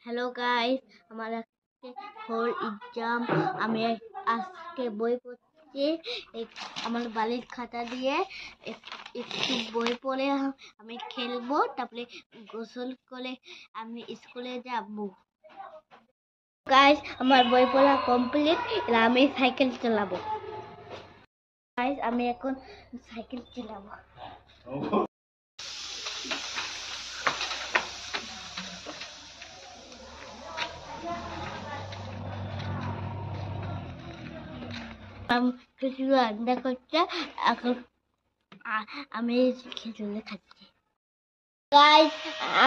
Hello guys, আমার আজকে four exam. আমি আজকে বই পড়ছি। আমার বালির খাতা দিয়ে একটু বই পড়ে আমি খেলবো, তারপরে গোসল করে আমি স্কুলে যাব। গাইস, আমার বই পড়া কমপ্লিট। আমি সাইকেল চালাবো। গাইস, আমি এখন সাইকেল চালাবো। কিছু রান্না করছে এখন। আমি খেজুরে খাচ্ছি। গাইস,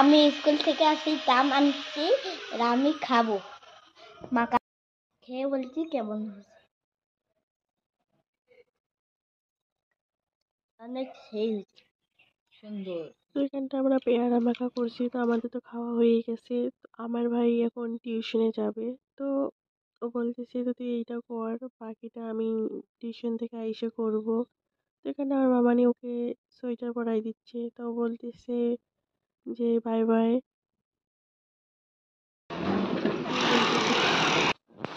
আমি স্কুল থেকে আসি, জাম আনছি, আমি খাবো। মাকা খেয়ে বলছি কেমন হয়েছে। অনেক সেই হয়েছে, সুন্দর। তো এখানটা আমরা পেয়ারা মাখা করছি, তো আমাদের তো খাওয়া হয়ে গেছে। তো আমার ভাই এখন টিউশনে যাবে, তো ও বলতেছে তো তুই এইটা কর, বাকিটা আমি টিউশন থেকে আইসে করব। তো এখানে আমার মামানি ওকে সোয়েটার পরাই দিচ্ছে, তো ও বলতেছে যে বাই বাই।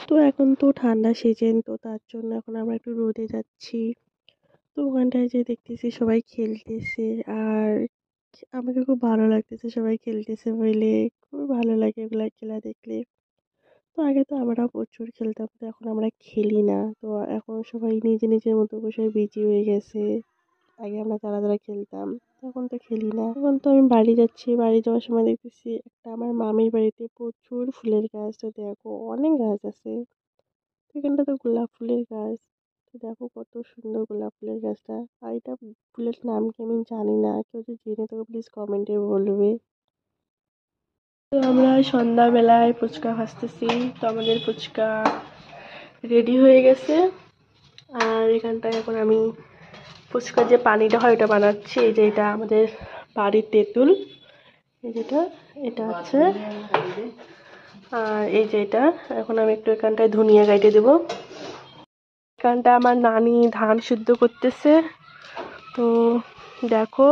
তো এখন তো ঠান্ডা সিজন, তো তার জন্য এখন আমরা একটু রোদে যাচ্ছি। তো ওখানটায় যে দেখতেছি সবাই খেলতেছে, আর আমাকে খুব ভালো লাগতেছে সবাই খেলতেছে বলে। খুব ভালো লাগে এগুলা খেলা দেখলে। তো আগে তো আমরা প্রচুর খেলতাম, তো এখন আমরা খেলি না। তো এখন সবাই নিজে নিজের মতো বসে বিজি হয়ে গেছে। আগে আমরা যারা যারা খেলতাম, এখন তো খেলি না। এখন তো আমি বাড়ি যাচ্ছি, বাড়ি যাওয়ার সময় দেখতেছি একটা আমার মামির বাড়িতে প্রচুর ফুলের গাছ। তো দেখো অনেক গাছ আছে, তো এখানটা তো গোলাপ ফুলের গাছ। তো দেখো কত সুন্দর গোলাপ ফুলের গাছটা। আর এটা ফুলের নাম কি আমি জানি না, কেউ যদি জেনে থাকো প্লিজ কমেন্টে বলবে। তো আমরা সন্ধ্যাবেলায় ফুচকা ভাজতেছি, তো আমাদের ফুচকা রেডি হয়ে গেছে। আর এখানটায় এখন আমি ফুচকার যে পানিটা হয় ওটা বানাচ্ছি। এই যে এটা আমাদের বাড়ির তেঁতুল, এই যেটা এটা আছে। আর এই যে এটা এখন আমি একটু এখানটায় ধনিয়া গাইটে দেবো। এখানটা আমার নানি ধান সিদ্ধ করতেছে, তো দেখো।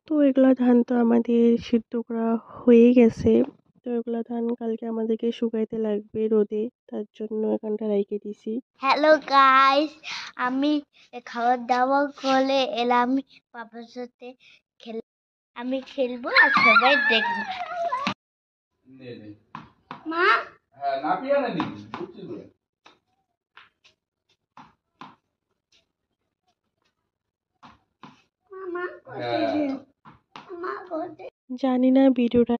তো এগুলা ধান তো আমাদের সিদ্ধ করা হয়ে গেছে। তো এগুলা ধান কালকে আমাদেরকে শুকাইতে লাগবে রোদে, তার জন্য এখানটা রাইখে দিছি। হ্যালো গাইস, আমি খাবার দাবার করে এলাম বাবার সাথে আমি খেলবো আর সবাই দেখবো। মা না পিয়া না নি বুঝছি তো। মামা জানি না ভিডিওটা